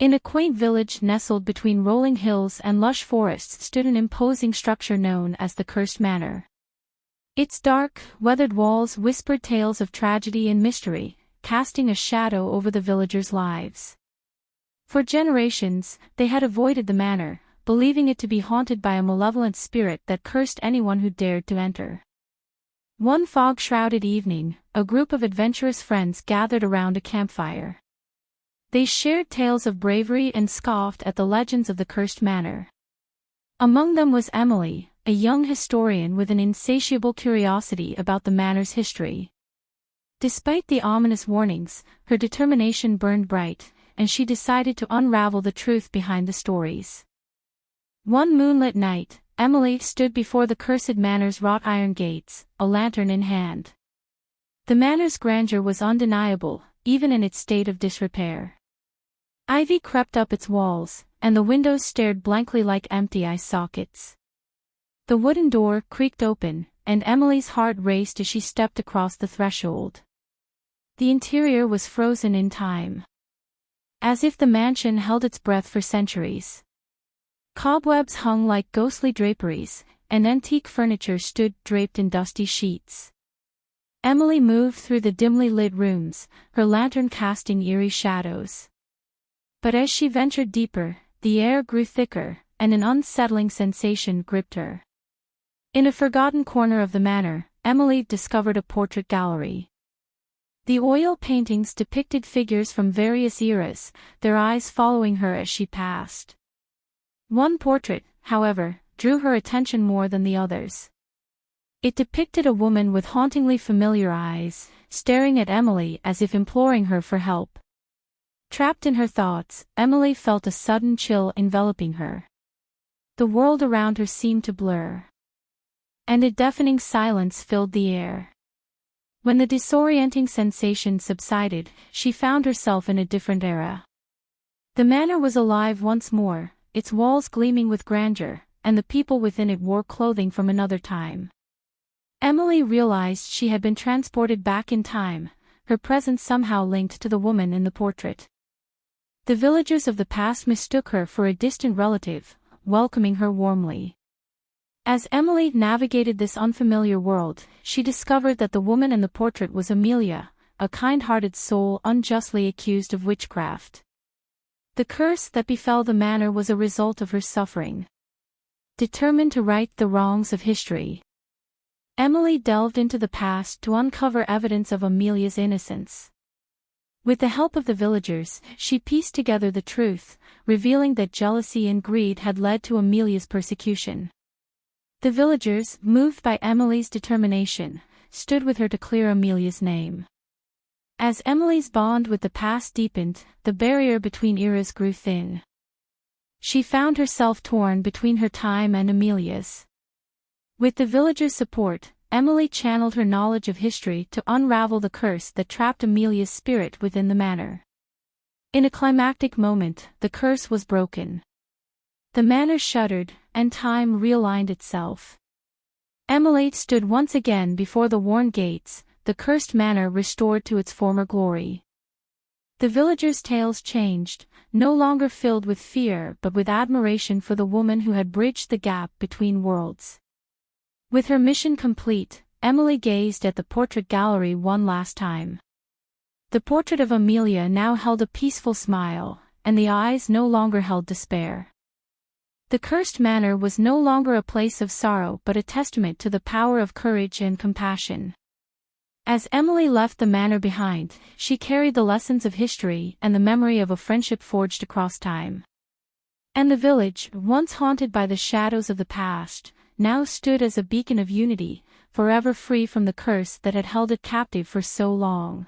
In a quaint village nestled between rolling hills and lush forests stood an imposing structure known as the Cursed Manor. Its dark, weathered walls whispered tales of tragedy and mystery, casting a shadow over the villagers' lives. For generations, they had avoided the manor, believing it to be haunted by a malevolent spirit that cursed anyone who dared to enter. One fog-shrouded evening, a group of adventurous friends gathered around a campfire. They shared tales of bravery and scoffed at the legends of the Cursed Manor. Among them was Emily, a young historian with an insatiable curiosity about the manor's history. Despite the ominous warnings, her determination burned bright, and she decided to unravel the truth behind the stories. One moonlit night, Emily stood before the Cursed Manor's wrought iron gates, a lantern in hand. The manor's grandeur was undeniable, even in its state of disrepair. Ivy crept up its walls, and the windows stared blankly like empty eye sockets. The wooden door creaked open, and Emily's heart raced as she stepped across the threshold. The interior was frozen in time, as if the mansion held its breath for centuries. Cobwebs hung like ghostly draperies, and antique furniture stood draped in dusty sheets. Emily moved through the dimly lit rooms, her lantern casting eerie shadows. But as she ventured deeper, the air grew thicker, and an unsettling sensation gripped her. In a forgotten corner of the manor, Emily discovered a portrait gallery. The oil paintings depicted figures from various eras, their eyes following her as she passed. One portrait, however, drew her attention more than the others. It depicted a woman with hauntingly familiar eyes, staring at Emily as if imploring her for help. Trapped in her thoughts, Emily felt a sudden chill enveloping her. The world around her seemed to blur, and a deafening silence filled the air. When the disorienting sensation subsided, she found herself in a different era. The manor was alive once more, its walls gleaming with grandeur, and the people within it wore clothing from another time. Emily realized she had been transported back in time, her presence somehow linked to the woman in the portrait. The villagers of the past mistook her for a distant relative, welcoming her warmly. As Emily navigated this unfamiliar world, she discovered that the woman in the portrait was Amelia, a kind-hearted soul unjustly accused of witchcraft. The curse that befell the manor was a result of her suffering. Determined to right the wrongs of history, Emily delved into the past to uncover evidence of Amelia's innocence. With the help of the villagers, she pieced together the truth, revealing that jealousy and greed had led to Amelia's persecution. The villagers, moved by Emily's determination, stood with her to clear Amelia's name. As Emily's bond with the past deepened, the barrier between eras grew thin. She found herself torn between her time and Amelia's. With the villagers' support, Emily channeled her knowledge of history to unravel the curse that trapped Amelia's spirit within the manor. In a climactic moment, the curse was broken. The manor shuddered, and time realigned itself. Emily stood once again before the worn gates, the cursed manor restored to its former glory. The villagers' tales changed, no longer filled with fear but with admiration for the woman who had bridged the gap between worlds. With her mission complete, Emily gazed at the portrait gallery one last time. The portrait of Amelia now held a peaceful smile, and the eyes no longer held despair. The cursed manor was no longer a place of sorrow but a testament to the power of courage and compassion. As Emily left the manor behind, she carried the lessons of history and the memory of a friendship forged across time. And the village, once haunted by the shadows of the past, now stood as a beacon of unity, forever free from the curse that had held it captive for so long.